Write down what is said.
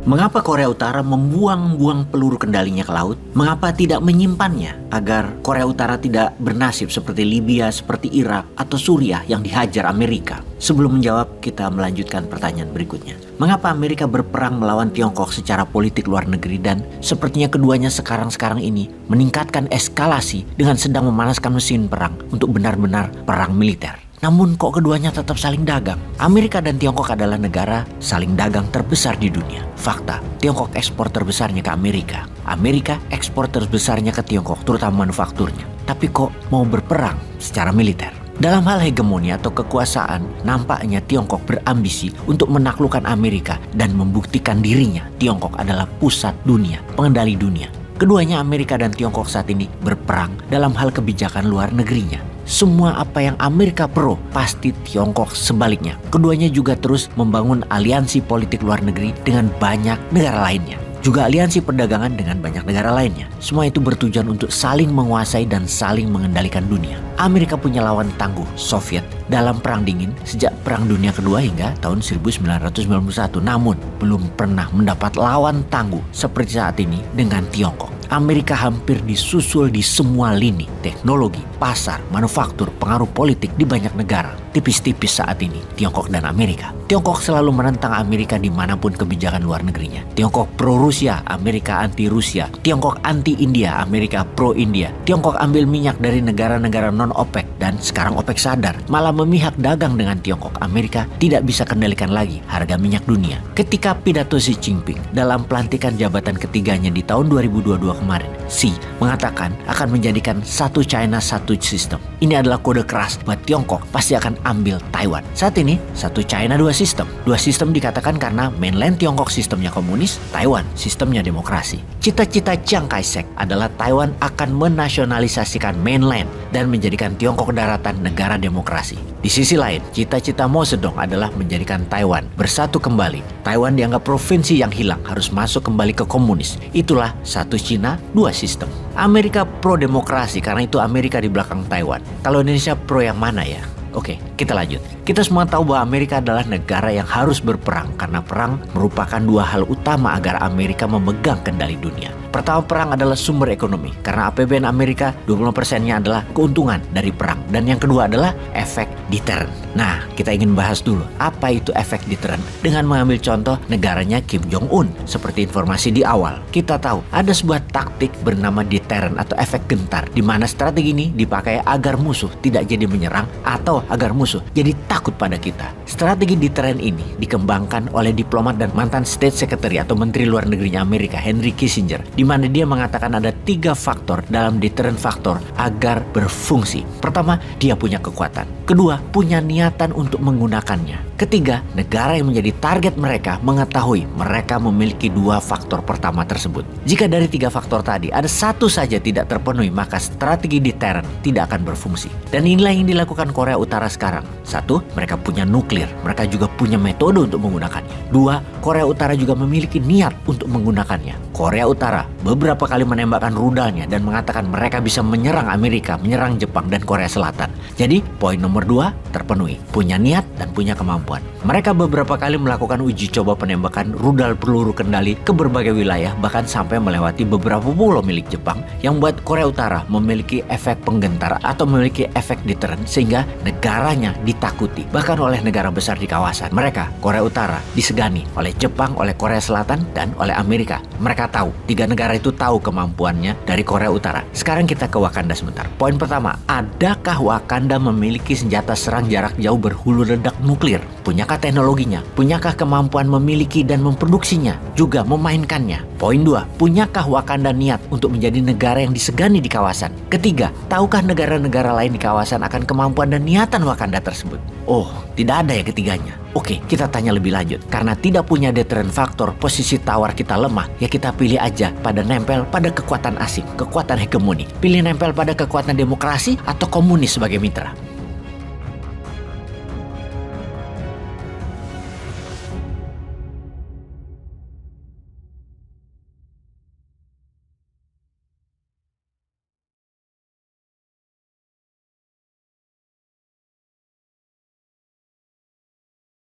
Mengapa Korea Utara membuang-buang peluru kendalinya ke laut? Mengapa tidak menyimpannya agar Korea Utara tidak bernasib seperti Libya, seperti Irak, atau Suriah yang dihajar Amerika? Sebelum menjawab, kita melanjutkan pertanyaan berikutnya. Mengapa Amerika berperang melawan Tiongkok secara politik luar negeri dan sepertinya keduanya sekarang ini meningkatkan eskalasi dengan sedang memanaskan mesin perang untuk benar-benar perang militer? Namun kok keduanya tetap saling dagang? Amerika dan Tiongkok adalah negara saling dagang terbesar di dunia. Fakta, Tiongkok ekspor terbesarnya ke Amerika. Amerika ekspor terbesarnya ke Tiongkok, terutama manufakturnya. Tapi kok mau berperang secara militer? Dalam hal hegemoni atau kekuasaan, nampaknya Tiongkok berambisi untuk menaklukkan Amerika dan membuktikan dirinya Tiongkok adalah pusat dunia, pengendali dunia. Keduanya, Amerika dan Tiongkok, saat ini berperang dalam hal kebijakan luar negerinya. Semua apa yang Amerika pro, pasti Tiongkok sebaliknya. Keduanya juga terus membangun aliansi politik luar negeri dengan banyak negara lainnya. Juga aliansi perdagangan dengan banyak negara lainnya. Semua itu bertujuan untuk saling menguasai dan saling mengendalikan dunia. Amerika punya lawan tangguh, Soviet, dalam Perang Dingin sejak Perang Dunia Kedua hingga tahun 1991. Namun, belum pernah mendapat lawan tangguh seperti saat ini dengan Tiongkok. Amerika hampir disusul di semua lini, teknologi, pasar, manufaktur, pengaruh politik di banyak negara. Tipis-tipis saat ini, Tiongkok dan Amerika. Tiongkok selalu menentang Amerika dimanapun kebijakan luar negerinya. Tiongkok pro-Rusia, Amerika anti-Rusia. Tiongkok anti-India, Amerika pro-India. Tiongkok ambil minyak dari negara-negara non-OPEC dan sekarang OPEC sadar malah memihak dagang dengan Tiongkok. Amerika tidak bisa kendalikan lagi harga minyak dunia. Ketika pidato Xi Jinping dalam pelantikan jabatan ketiganya di tahun 2022 kemarin, Xi mengatakan akan menjadikan satu China, satu sistem. Ini adalah kode keras buat Tiongkok pasti akan ambil Taiwan. Saat ini, satu China, dua sistem. Dua sistem dikatakan karena mainland Tiongkok sistemnya komunis, Taiwan sistemnya demokrasi. Cita-cita Chiang Kai-shek adalah Taiwan akan menasionalisasikan mainland dan menjadikan Tiongkok daratan negara demokrasi. Di sisi lain, cita-cita Mao Zedong adalah menjadikan Taiwan bersatu kembali. Taiwan dianggap provinsi yang hilang, harus masuk kembali ke komunis. Itulah satu Cina, dua sistem. Amerika pro-demokrasi, karena itu Amerika di belakang Taiwan. Kalau Indonesia pro yang mana ya? Oke, kita lanjut. Kita semua tahu bahwa Amerika adalah negara yang harus berperang karena perang merupakan dua hal utama agar Amerika memegang kendali dunia. Pertama, perang adalah sumber ekonomi karena APBN Amerika 20%-nya adalah keuntungan dari perang. Dan yang kedua adalah efek deterrent. Nah, kita ingin bahas dulu apa itu efek deterrent dengan mengambil contoh negaranya Kim Jong-un. Seperti informasi di awal, kita tahu ada sebuah taktik bernama deterrent atau efek gentar, di mana strategi ini dipakai agar musuh tidak jadi menyerang atau agar musuh jadi takut pada kita. Strategi deterrent ini dikembangkan oleh diplomat dan mantan State Secretary atau Menteri Luar Negerinya Amerika Henry Kissinger, di mana dia mengatakan ada 3 faktor dalam deterrent faktor agar berfungsi. Pertama, dia punya kekuatan. Kedua, punya niatan untuk menggunakannya. Ketiga, negara yang menjadi target mereka mengetahui mereka memiliki 2 faktor pertama tersebut. Jika dari 3 faktor tadi ada satu saja tidak terpenuhi, maka strategi deterrent tidak akan berfungsi. Dan inilah yang dilakukan Korea Utara sekarang. 1, mereka punya nuklir. Mereka juga punya metode untuk menggunakannya. 2, Korea Utara juga memiliki niat untuk menggunakannya. Korea Utara beberapa kali menembakkan rudalnya dan mengatakan mereka bisa menyerang Amerika, menyerang Jepang dan Korea Selatan. Jadi, poin nomor 2 terpenuhi. Punya niat dan punya kemampuan. Mereka beberapa kali melakukan uji coba penembakan rudal peluru kendali ke berbagai wilayah, bahkan sampai melewati beberapa pulau milik Jepang, yang membuat Korea Utara memiliki efek penggentar atau memiliki efek deterrent sehingga negaranya ditakuti bahkan oleh negara besar di kawasan. Mereka, Korea Utara, disegani oleh Jepang, oleh Korea Selatan, dan oleh Amerika. Mereka tahu, 3 negara itu tahu kemampuannya dari Korea Utara. Sekarang kita ke Wakanda sebentar. Poin pertama, adakah Wakanda memiliki senjata serang jarak jauh berhulu ledak nuklir? Punyakah teknologinya? Punyakah kemampuan memiliki dan memproduksinya? Juga memainkannya? Poin 2, punyakah Wakanda niat untuk menjadi negara yang disegani di kawasan? Ketiga, tahukah negara-negara lain di kawasan akan kemampuan dan niatan Wakanda tersebut? Oh, tidak ada ya ketiganya. Oke, kita tanya lebih lanjut. Karena tidak punya deterrent faktor, posisi tawar kita lemah, ya kita pilih aja pada nempel pada kekuatan asing, kekuatan hegemoni. Pilih nempel pada kekuatan demokrasi atau komunis sebagai mitra.